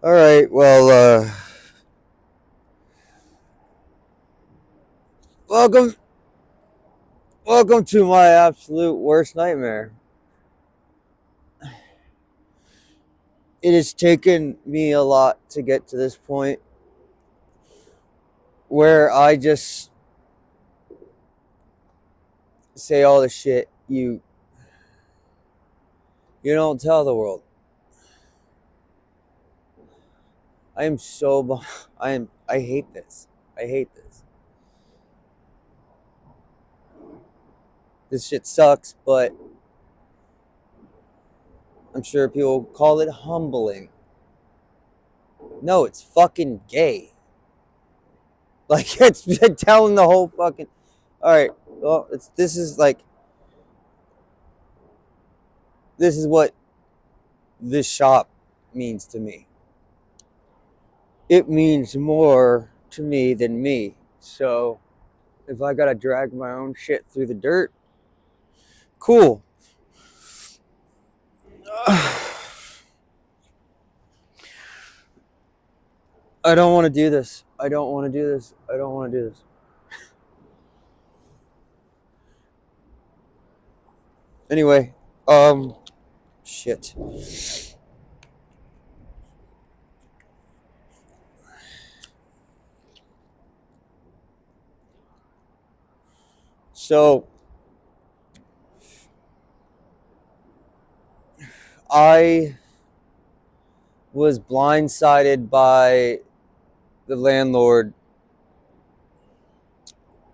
All right. Well, welcome, welcome to my absolute worst nightmare. It has taken me a lot to get to this point where I just say all the shit you don't tell the world. I am so I hate this. I hate this. This shit sucks, but I'm sure people call it humbling. No, it's fucking gay. Like it's telling the whole fucking. All right. Well, this is what this shop means to me. It means more to me than me. So if I gotta drag my own shit through the dirt, cool. I don't want to do this. I don't want to do this. I don't want to do this. Anyway, shit. So I was blindsided by the landlord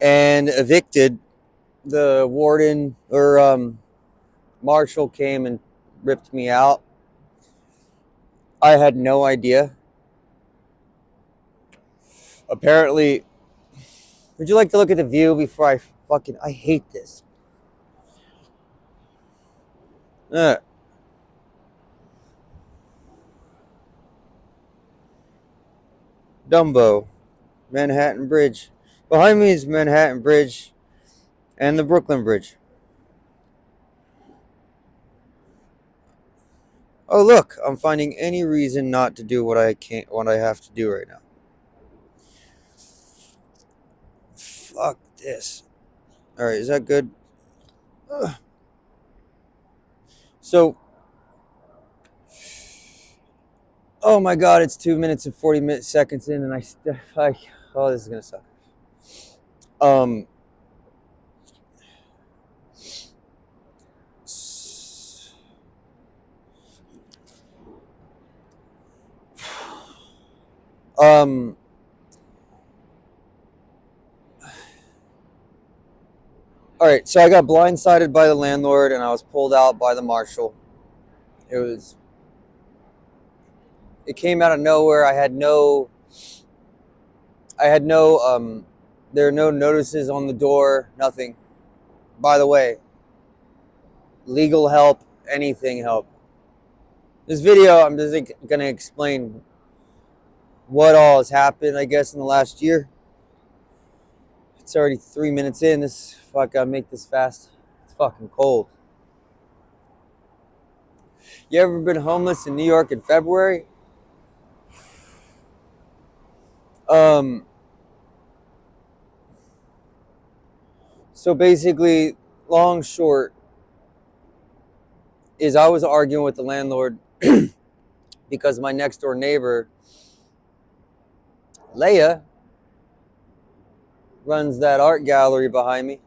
and evicted. The warden or marshal came and ripped me out. I had no idea. Apparently, would you like to look at the view before I hate this. Uh, Dumbo, Manhattan Bridge. Behind me is Manhattan Bridge and the Brooklyn Bridge. Oh look, I'm finding any reason not to do what I have to do right now. Fuck this. Alright, is that good? Ugh. So oh my god, it's 2 minutes and 40 seconds in and oh, this is gonna suck. Um um all right, so I got blindsided by the landlord and I was pulled out by the marshal. It was it came out of nowhere. I had no there are no notices on the door, nothing. By the way, legal help, anything help. This video I'm just going to explain what all has happened, I guess, in the last year. It's already 3 minutes in. I gotta make this fast. It's fucking cold. You ever been homeless in New York in February? Um, so basically, long short is I was arguing with the landlord because my next door neighbor, Leia, runs that art gallery behind me.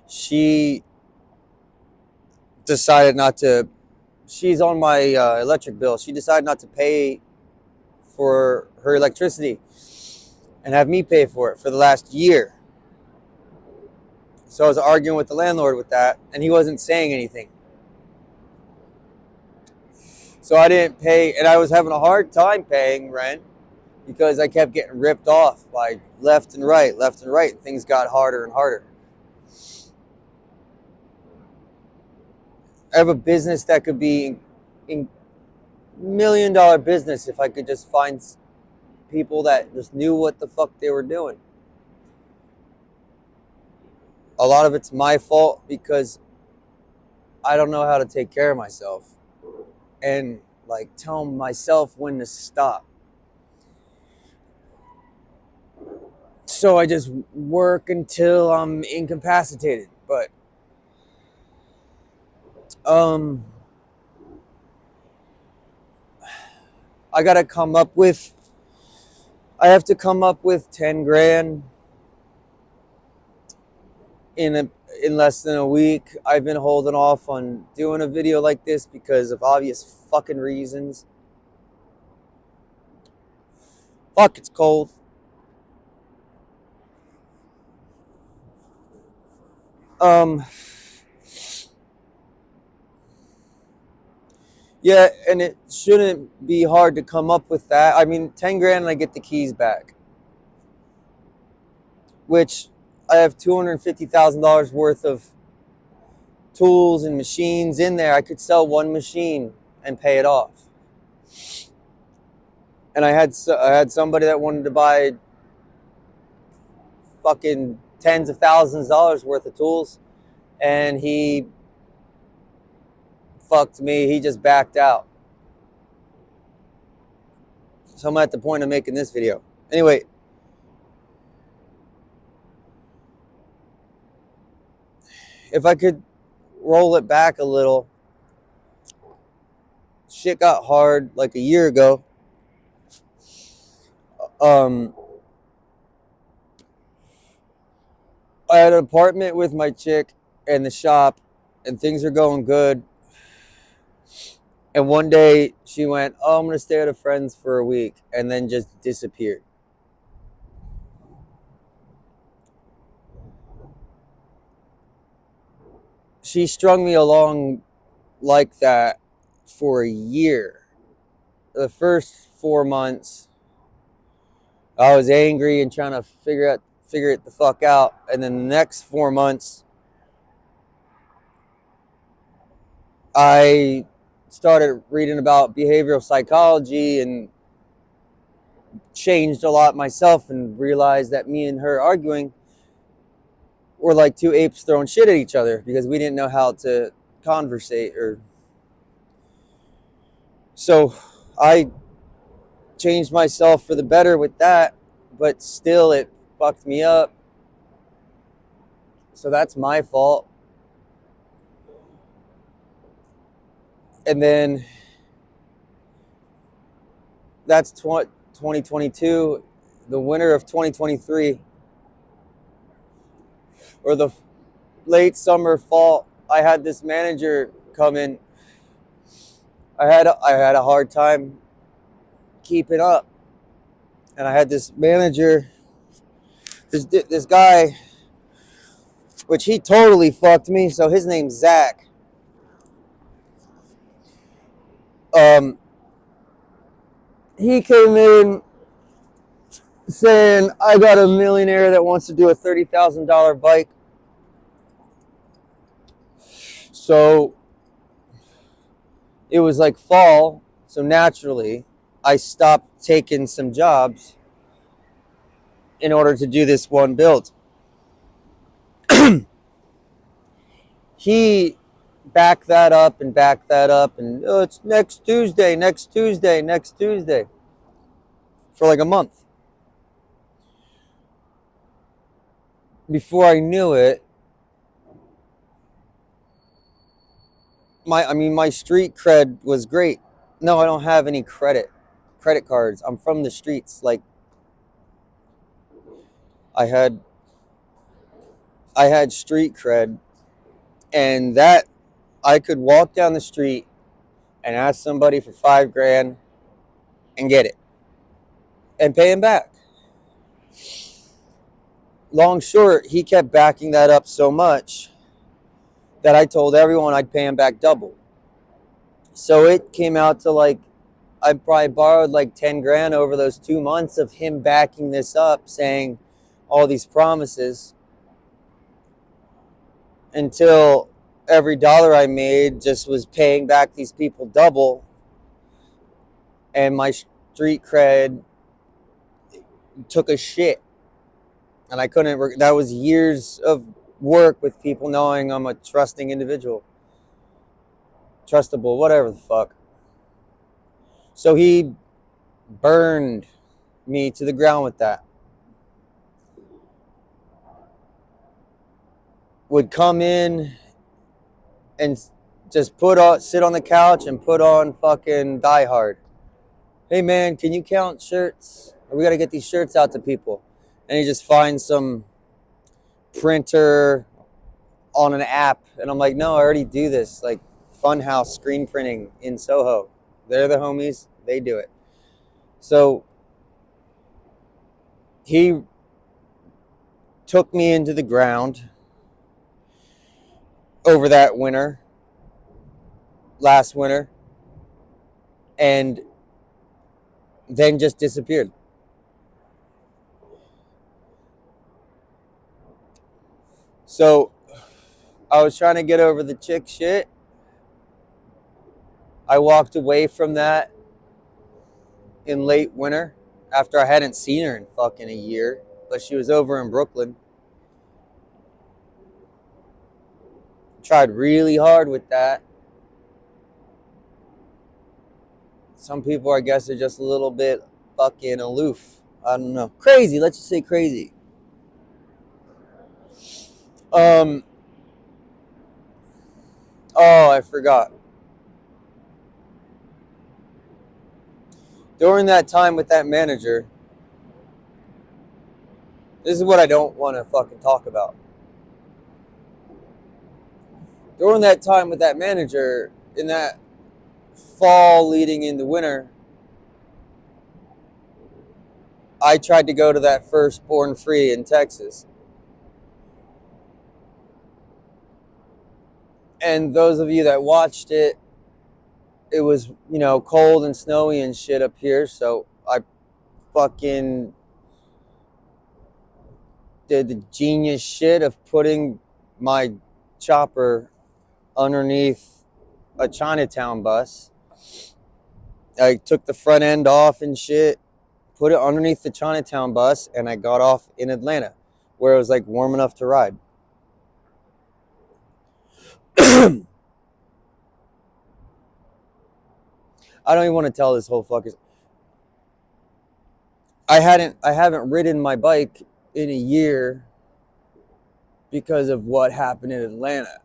She decided not to. She's on my electric bill. She decided not to pay for her electricity and have me pay for it for the last year. So I was arguing with the landlord with that, and he wasn't saying anything. So I didn't pay, and I was having a hard time paying rent because I kept getting ripped off by left and right, left and right. Things got harder and harder. I have a business that could be in $1 million business if I could just find people that just knew what the fuck they were doing. A lot of it's my fault because I don't know how to take care of myself and like tell myself when to stop. So I just work until I'm incapacitated. But um, I gotta come up with. I have to come up with 10 grand in a in less than a week. I've been holding off on doing a video like this because of obvious fucking reasons. Fuck, it's cold. Um, yeah, and it shouldn't be hard to come up with that. I mean, 10 grand and I get the keys back, which I have $250,000 worth of tools and machines in there. I could sell one machine and pay it off. And I had somebody that wanted to buy fucking tens of thousands of dollars worth of tools, and he fucked me. He just backed out. So I'm at the point of making this video. Anyway, if I could roll it back a little, shit got hard like a year ago. Um, I had an apartment with my chick and the shop, and things are going good. And one day she went, "Oh, I'm gonna stay at a friend's for a week," and then just disappeared. She strung me along like that for a year. The first 4 months, I was angry and trying to figure it the fuck out. And then the next 4 months, I started reading about behavioral psychology and changed a lot myself and realized that me and her arguing were like two apes throwing shit at each other because we didn't know how to conversate. Or so I changed myself for the better with that, but still it fucked me up. So that's my fault. And then that's 2022. The winter of 2023, or the late summer, fall, I had this manager come in. I had a hard time keeping up, and I had this manager, this guy, which he totally fucked me. So his name's Zach. He came in saying, "I got a millionaire that wants to do a $30,000 bike." So it was like fall, so naturally I stopped taking some jobs in order to do this one build. He backed that up and backed that up, and oh, it's next Tuesday, next Tuesday, next Tuesday, for like a month. Before I knew it, my street cred was great. No, I don't have any credit cards. I'm from the streets. Like I had street cred, and that I could walk down the street and ask somebody for 5 grand and get it and pay him back. Long short, he kept backing that up so much that I told everyone I'd pay him back double. So it came out to like I probably borrowed like 10 grand over those 2 months of him backing this up, saying all these promises, until every dollar I made just was paying back these people double. And my street cred took a shit. And I couldn't, that was years of work with people knowing I'm a trusting individual. Trustable, whatever the fuck. So he burned me to the ground with that. would come in and just sit on the couch and put on fucking Die Hard. Hey man, can you count shirts? We got to get these shirts out to people. And he just finds some printer on an app, and I'm like, no, I already do this. Like Funhouse screen printing in Soho. They're the homies. They do it. So he took me into the ground over that winter, last winter, and then just disappeared. So I was trying to get over the chick shit. I walked away from that in late winter after I hadn't seen her in fucking a year, but she was over in Brooklyn. Tried really hard with that. Some people, I guess, are just a little bit fucking aloof. I don't know. Crazy. Let's just say crazy. Oh, I forgot. During that time with that manager, this is what I don't want to fucking talk about. During that time with that manager, in that fall leading into winter, I tried to go to that first Born Free in Texas. And those of you that watched it, it was, cold and snowy and shit up here. So I fucking did the genius shit of putting my chopper underneath a Chinatown bus. I took the front end off and shit, put it underneath the Chinatown bus, and I got off in Atlanta, where it was like warm enough to ride. I don't even want to tell this whole fucking. I haven't ridden my bike in a year because of what happened in Atlanta.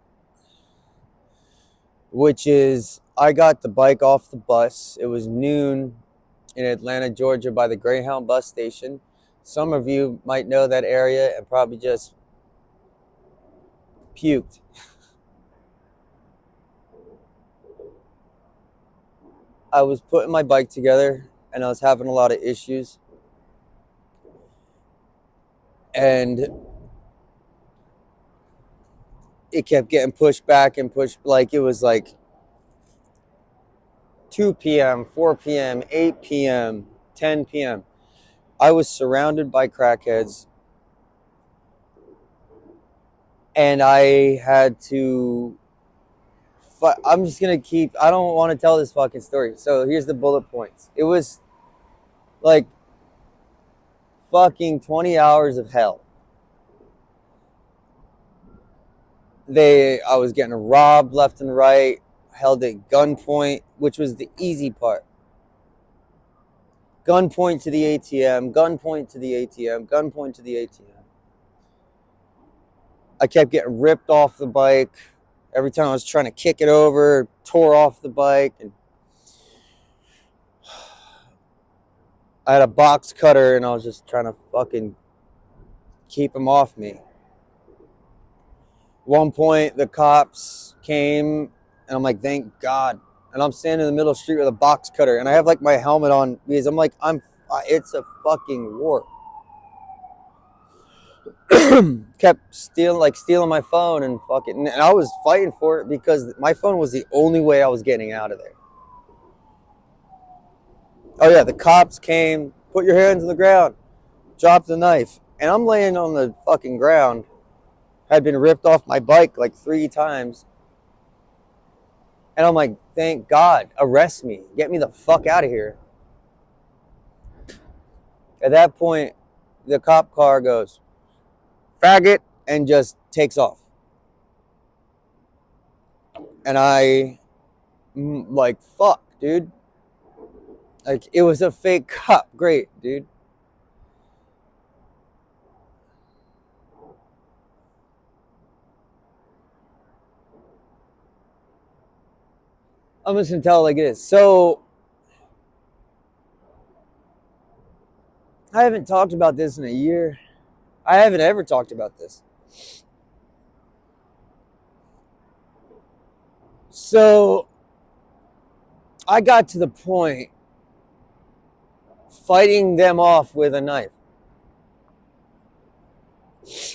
Which is, I got the bike off the bus. It was noon in Atlanta, Georgia, by the Greyhound bus station. Some of you might know that area and probably just puked. I was putting my bike together and I was having a lot of issues. And it kept getting pushed back and pushed, like it was like 2 p.m., 4 p.m., 8 p.m., 10 p.m. I was surrounded by crackheads. And I had to, I'm just going to keep, I don't want to tell this fucking story. So here's the bullet points. It was like fucking 20 hours of hell. I was getting robbed left and right, held at gunpoint, which was the easy part. Gunpoint to the ATM, gunpoint to the ATM, gunpoint to the ATM. I kept getting ripped off the bike. Every time I was trying to kick it over, tore off the bike. And I had a box cutter and I was just trying to fucking keep him off me. One point, the cops came and I'm like, thank God. And I'm standing in the middle of the street with a box cutter and I have like my helmet on because I'm like, it's a fucking war. Kept stealing my phone and fucking, and I was fighting for it because my phone was the only way I was getting out of there. Oh yeah, the cops came, put your hands on the ground, dropped the knife, and I'm laying on the fucking ground. Had been ripped off my bike like 3 times. And I'm like, thank God, arrest me, get me the fuck out of here. At that point, the cop car goes, faggot, and just takes off. And I, like, fuck, dude. Like, it was a fake cop. Great, dude. I'm just gonna tell it like it is. So I haven't talked about this in a year. I haven't ever talked about this. So I got to the point fighting them off with a knife.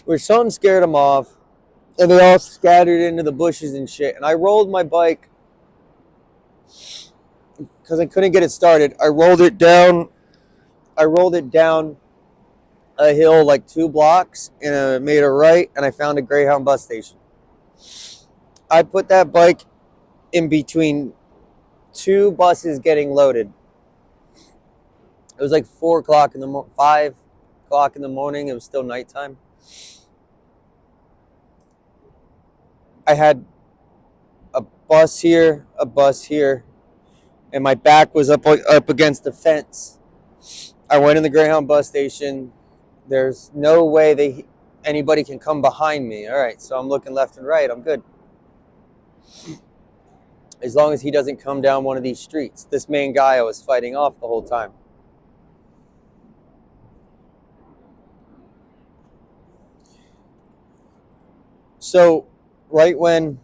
Where something scared them off, and they all scattered into the bushes and shit. And I rolled my bike because I couldn't get it started. I rolled it down. I rolled it down a hill like 2 blocks and I made a right, and I found a Greyhound bus station. I put that bike in between two buses getting loaded. It was like 4 o'clock in the 5 o'clock in the morning. It was still nighttime. I had a bus here, and my back was up against the fence. I went in the Greyhound bus station. There's no way anybody can come behind me. All right, so I'm looking left and right. I'm good. As long as he doesn't come down one of these streets. This main guy I was fighting off the whole time. So right when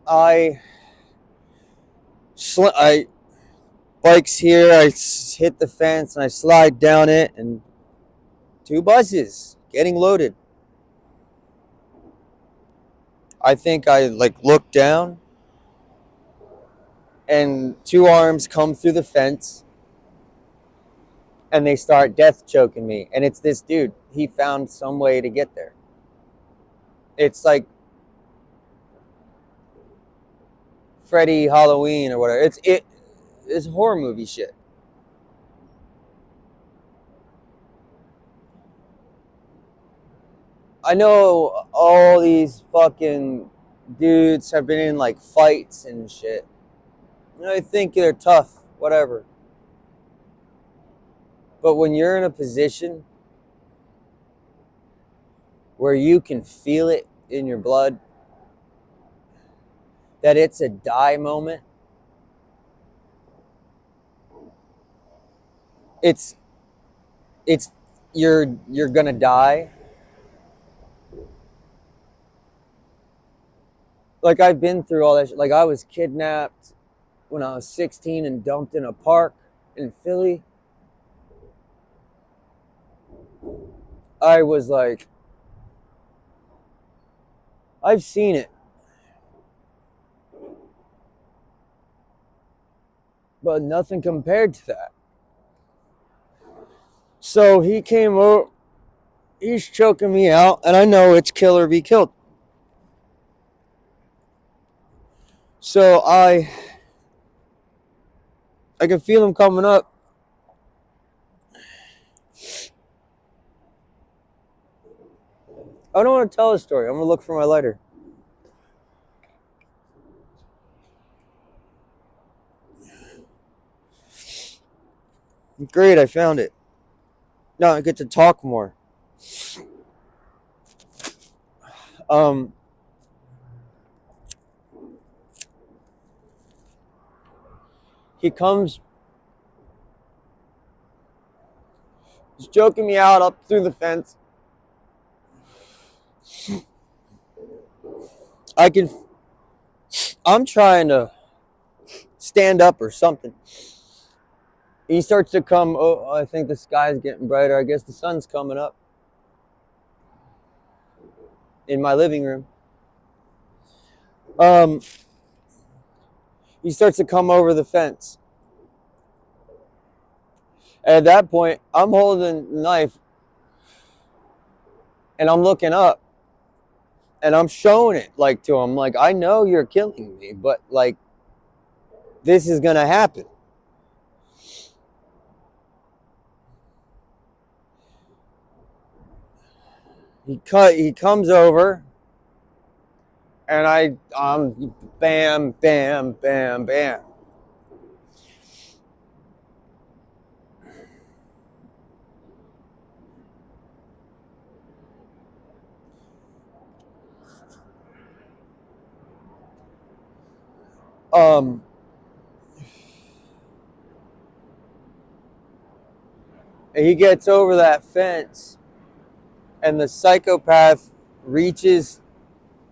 I bikes here, I hit the fence and I slide down it, and two buses getting loaded. I think I like look down, and two arms come through the fence, and they start death choking me. And it's this dude. He found some way to get there. It's like Freddy Halloween or whatever. It's horror movie shit. I know all these fucking dudes have been in like fights and shit. I think they're tough, whatever. But when you're in a position where you can feel it in your blood that it's a die moment, it's you're gonna die. Like I've been through all that shit. Like I was kidnapped when I was 16 and dumped in a park in Philly. I was like, I've seen it. But nothing compared to that. So he came over, he's choking me out, and I know it's kill or be killed. So I can feel him coming up. I don't want to tell a story. I'm going to look for my lighter. Great, I found it. Now I get to talk more. He comes, he's choking me out up through the fence. I'm trying to stand up or something. He starts to come. Oh, I think the sky's getting brighter. I guess the sun's coming up in my living room. He starts to come over the fence. At that point, I'm holding the knife and I'm looking up and I'm showing it like to him. Like, I know you're killing me, but like, this is going to happen. He comes over and I'm bam, bam, bam, bam. Um, he gets over that fence, and the psychopath reaches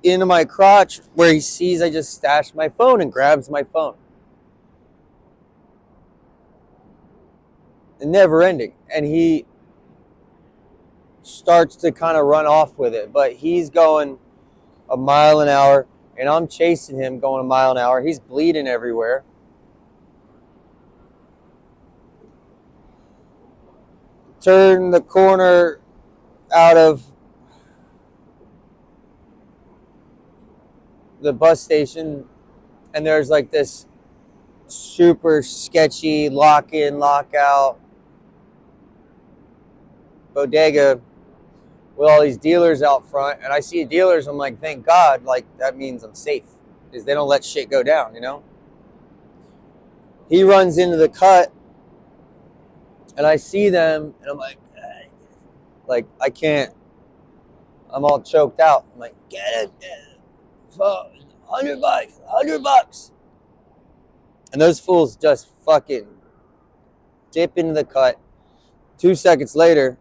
into my crotch where he sees I just stashed my phone and grabs my phone. And never ending. And he starts to kind of run off with it, but he's going a mile an hour, and I'm chasing him going a mile an hour. He's bleeding everywhere. Turn the corner out of the bus station, and there's like this super sketchy lock in, lock out bodega with all these dealers out front. And I see dealers, I'm like, thank God, like that means I'm safe because they don't let shit go down, you know? He runs into the cut, and I see them, and I'm like, I can't. I'm all choked out. I'm like, get it, $100, $100. And those fools just fucking dip into the cut. 2 seconds later,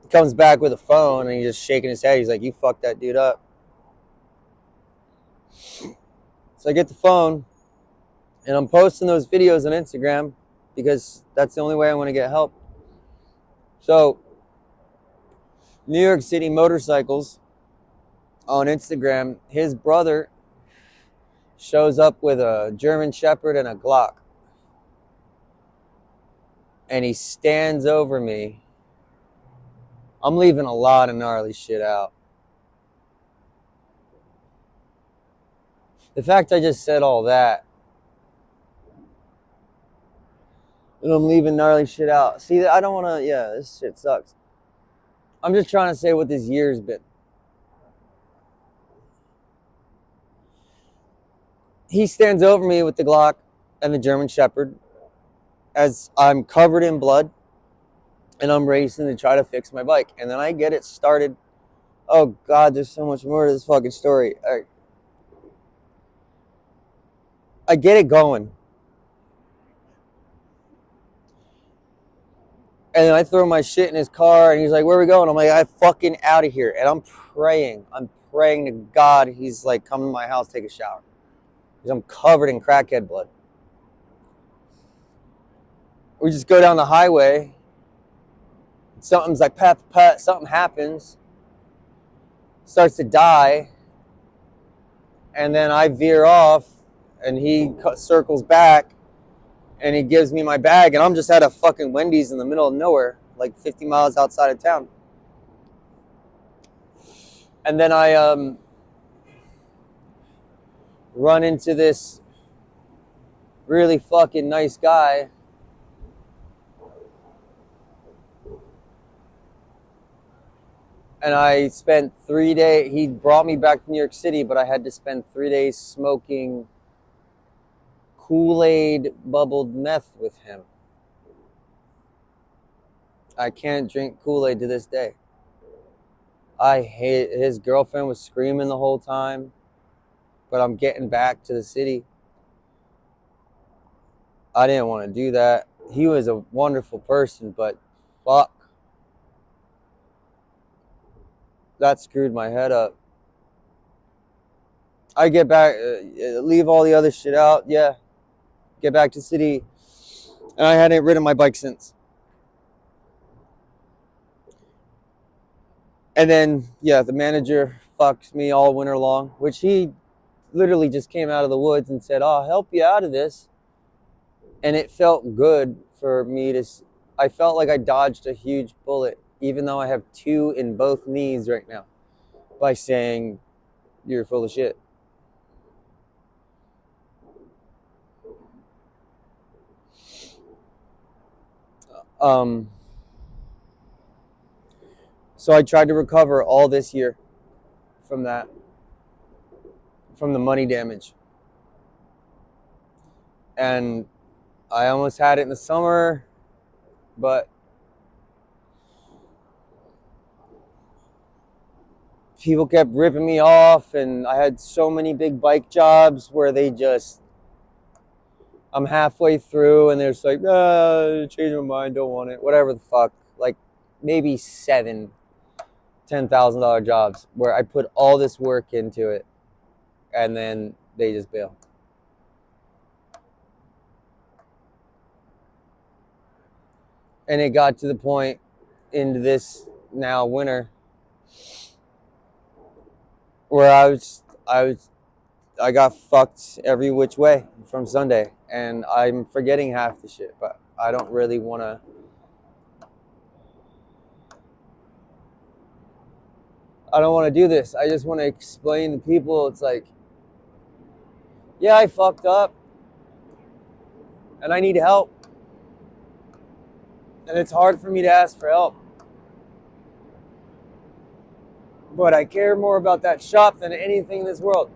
he comes back with a phone, and he's just shaking his head. He's like, you fucked that dude up. So I get the phone, and I'm posting those videos on Instagram because that's the only way I want to get help. So, New York City Motorcycles on Instagram, his brother shows up with a German Shepherd and a Glock. And he stands over me. I'm leaving a lot of gnarly shit out. The fact I just said all that, and I'm leaving gnarly shit out. See, I don't want to, this shit sucks. I'm just trying to say what this year's been. He stands over me with the Glock and the German Shepherd as I'm covered in blood, and I'm racing to try to fix my bike. And then I get it started. Oh, God, there's so much more to this fucking story. I get it going. And then I throw my shit in his car, and he's like, where are we going? I'm like, I'm fucking out of here. And I'm praying to God he's like, come to my house, take a shower. Because I'm covered in crackhead blood. We just go down the highway. Something's like, pat, something happens. Starts to die. And then I veer off, and he circles back, and he gives me my bag, and I'm just at a fucking Wendy's in the middle of nowhere, like 50 miles outside of town. And then I run into this really fucking nice guy. And I spent 3 days, he brought me back to New York City, but I had to spend 3 days smoking Kool-Aid bubbled meth with him. I can't drink Kool-Aid to this day. I hate, his girlfriend was screaming the whole time, but I'm getting back to the city. I didn't want to do that. He was a wonderful person, but fuck. That screwed my head up. I get back, leave all the other shit out, get back to the city, and I hadn't ridden my bike since. And then, the manager fucks me all winter long, which he literally just came out of the woods and said, I'll help you out of this. And it felt good for me to, I felt like I dodged a huge bullet, even though I have 2 in both knees right now, by saying, you're full of shit. So I tried to recover all this year from that, from the money damage. And I almost had it in the summer, but people kept ripping me off, and I had so many big bike jobs where they just, I'm halfway through and they're just like, change my mind, don't want it, whatever the fuck. Like maybe $7,000-$10,000 jobs where I put all this work into it, and then they just bail. And it got to the point into this now winter where I got fucked every which way from Sunday, and I'm forgetting half the shit, but I don't really want to. I don't want to do this. I just want to explain to people. It's like, yeah, I fucked up, and I need help, and it's hard for me to ask for help. But I care more about that shop than anything in this world.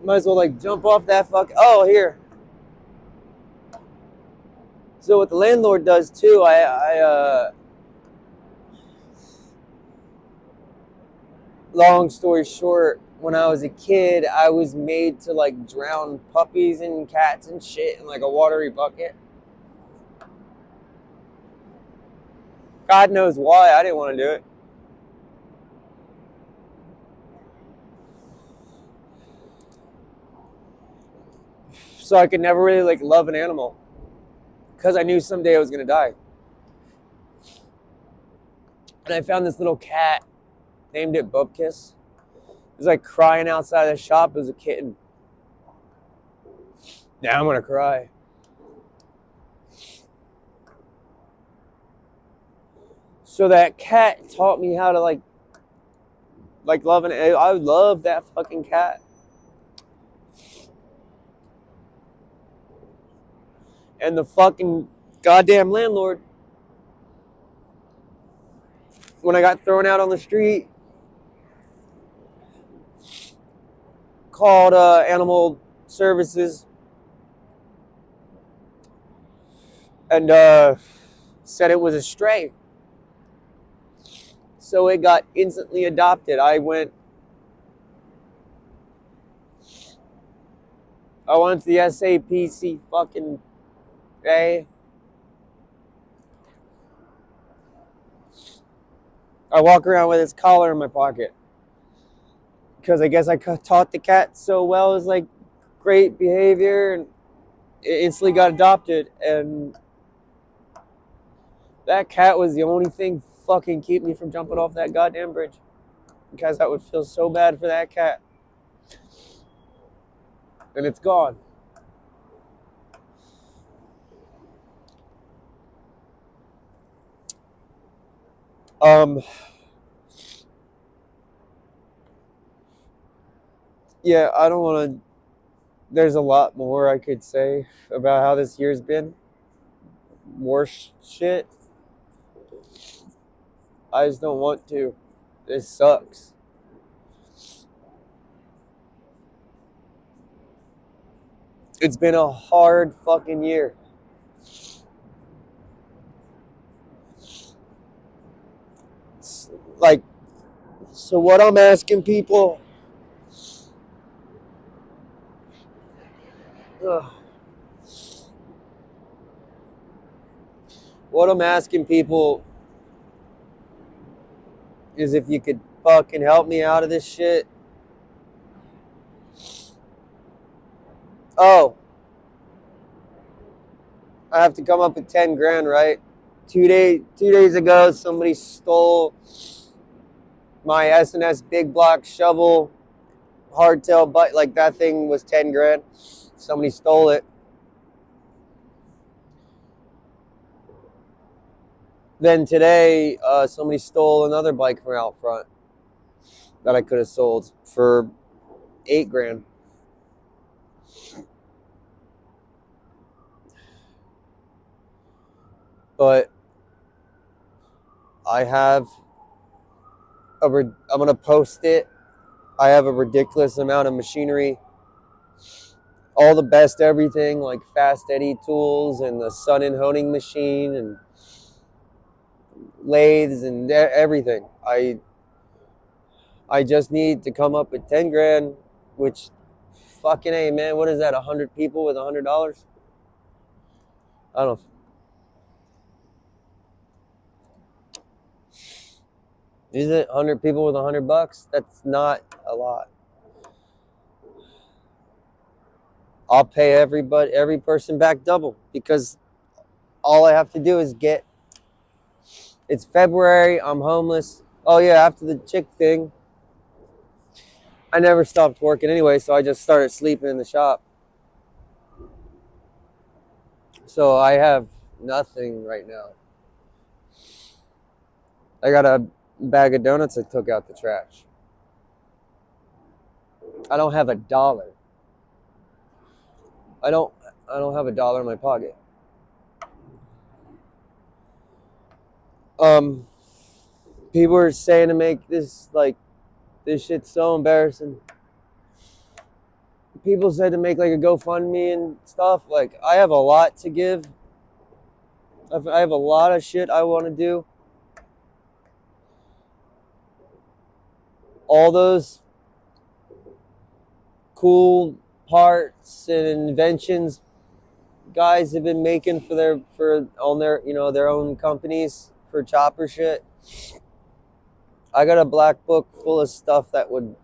Might as well like jump off that fuck. Oh, here. So what the landlord does too, long story short, when I was a kid, I was made to like drown puppies and cats and shit in like a watery bucket. God knows why I didn't want to do it. So I could never really like love an animal because I knew someday I was gonna die. And I found this little cat, named it Bubkiss. It was like crying outside the shop as a kitten. Now I'm gonna cry. So that cat taught me how to like love an. I love that fucking cat. And the fucking goddamn landlord, when I got thrown out on the street, called animal services and said it was a stray. So it got instantly adopted. I went to the SAPC fucking A. I walk around with its collar in my pocket because I guess I taught the cat so well. It was like great behavior, and it instantly got adopted. And that cat was the only thing fucking keep me from jumping off that goddamn bridge, because I would feel so bad for that cat. And it's gone. Yeah, I don't want to. There's a lot more I could say about how this year's been. More shit. I just don't want to. This sucks. It's been a hard fucking year. It's like, so what I'm asking people. What I'm asking people is if you could fucking help me out of this shit. Oh, I have to come up with 10 grand, right? 2 days ago, somebody stole my S&S big block shovel, hardtail, but like that thing was 10 grand. Somebody stole it. Then today, somebody stole another bike from out front that I could have sold for 8 grand. But I have I'm going to post it. I have a ridiculous amount of machinery. All the best everything, like Fast Eddie tools and the Sun and honing machine and lathes and everything. I just need to come up with 10 grand, which fucking A, man. What is that? 100 people with $100? I don't know. Is it 100 people with $100? That's not a lot. I'll pay every person back double because all I have to do is get. It's February. I'm homeless. Oh yeah, after the chick thing, I never stopped working anyway, so I just started sleeping in the shop. So I have nothing right now. I got a bag of donuts I took out the trash. I don't have $1. I don't have $1 in my pocket. People are saying to make this this shit's so embarrassing. People said to make like a GoFundMe and stuff. Like I have a lot to give. I have a lot of shit I want to do. All those cool parts and inventions guys have been making for their their own companies for chopper shit. I got a black book full of stuff that would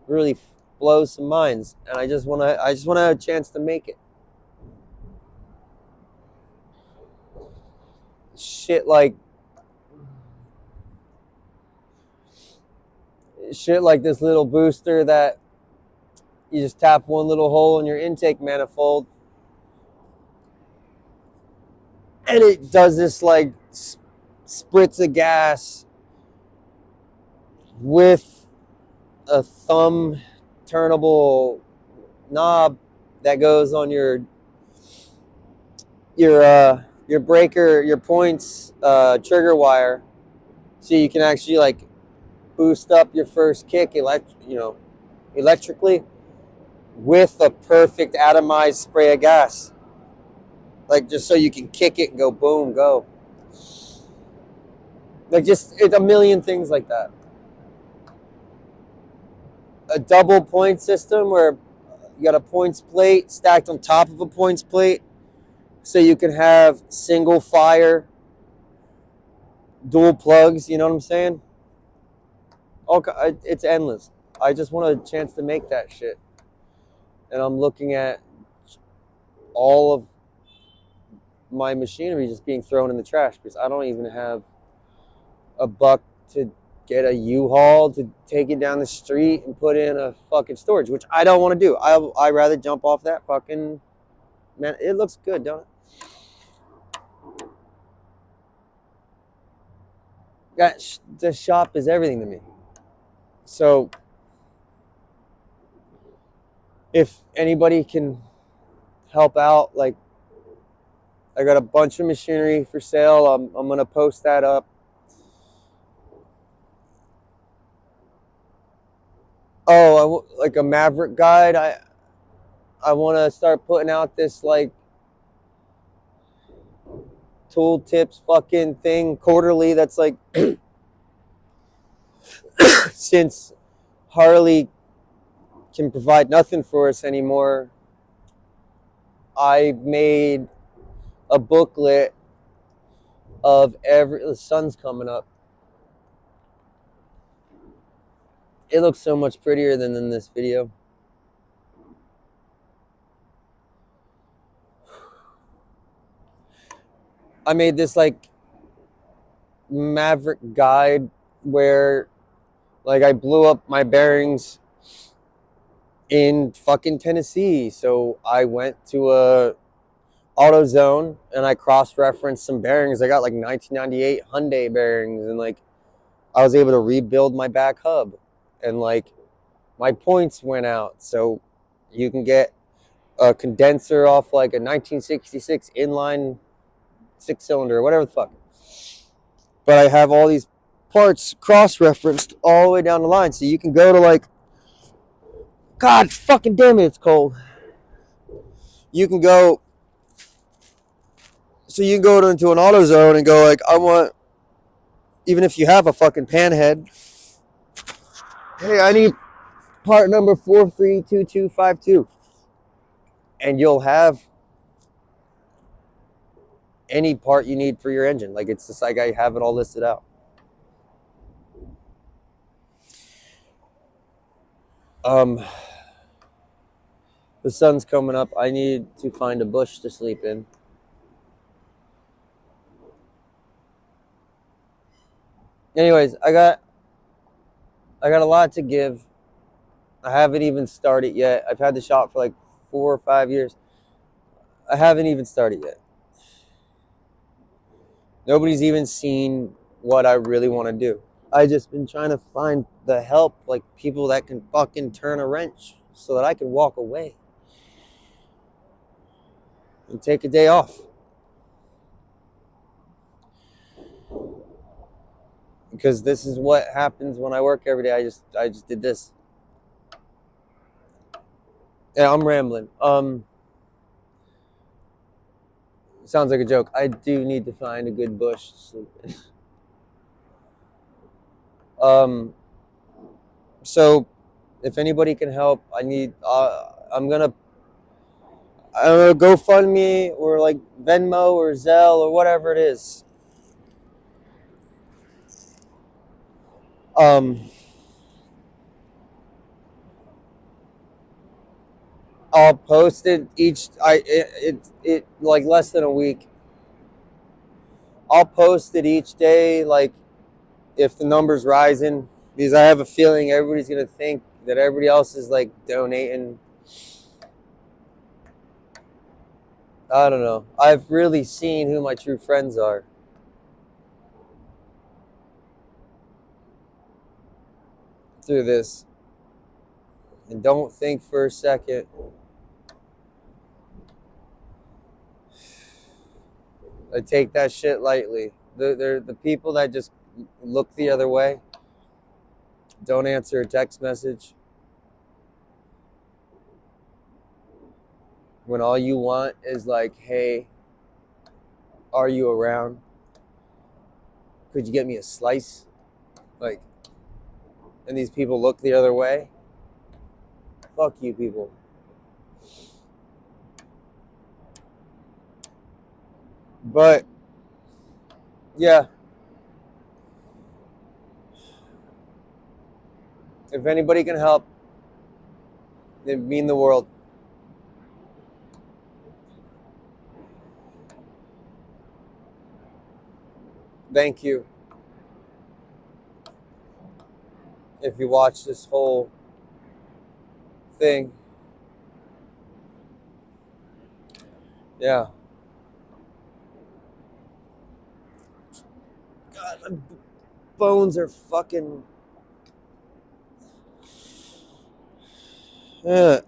really blow some minds, and I just want to have a chance to make it. Shit like this little booster that you just tap one little hole in your intake manifold and it does this like spritz of gas with a thumb turnable knob that goes on your breaker, your points trigger wire, so you can actually like boost up your first kick electrically with a perfect atomized spray of gas, like just so you can kick it and go boom, go. Like just it's a million things like that. A double point system where you got a points plate stacked on top of a points plate, so you can have single fire, dual plugs. You know what I'm saying? It's endless. I just want a chance to make that shit, and I'm looking at all of my machinery just being thrown in the trash because I don't even have a buck to get a U-Haul to take it down the street and put in a fucking storage, which I don't want to do. I rather jump off that fucking, man, it looks good, don't it? The shop is everything to me. So if anybody can help out, like I got a bunch of machinery for sale. I'm gonna post that up. Oh, like a Maverick guide. I want to start putting out this like tool tips fucking thing quarterly. That's like since Harley can provide nothing for us anymore, I made a booklet of the sun's coming up. It looks so much prettier than in this video. I made this like Maverick guide where like I blew up my bearings in fucking Tennessee. So I went to a AutoZone and I cross-referenced some bearings. I got like 1998 Hyundai bearings, and like I was able to rebuild my back hub, and like my points went out. So you can get a condenser off like a 1966 inline 6-cylinder or whatever the fuck. But I have all these parts cross-referenced all the way down the line, so you can go to like, God fucking damn it, it's cold. You can go So you can go into an AutoZone and go like, I want, even if you have a fucking panhead, hey, I need part number 432252. And you'll have any part you need for your engine. Like, it's just like I have it all listed out. The sun's coming up. I need to find a bush to sleep in. Anyways, I got a lot to give. I haven't even started yet. I've had the shop for like 4 or 5 years. I haven't even started yet. Nobody's even seen what I really want to do. I just been trying to find the help, like people that can fucking turn a wrench so that I can walk away and take a day off. Because this is what happens when I work every day. I just did this. Yeah, I'm rambling. Sounds like a joke. I do need to find a good bush to sleep in. So if anybody can help, I need. I'm gonna GoFundMe or like Venmo or Zelle or whatever it is. I'll post it it like less than a week. I'll post it each day, like if the number's rising, because I have a feeling everybody's gonna think that everybody else is like donating. I don't know. I've really seen who my true friends are. Through this. And don't think for a second I take that shit lightly. The people that just look the other way, don't answer a text message, when all you want is like, hey, are you around? Could you get me a slice? Like, and these people look the other way. Fuck you people. But yeah, if anybody can help, it'd mean the world. Thank you. If you watch this whole thing. Yeah. God, my bones are fucking. Yeah.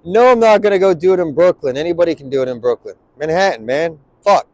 No, I'm not gonna go do it in Brooklyn. Anybody can do it in Brooklyn. Manhattan, man. Fuck.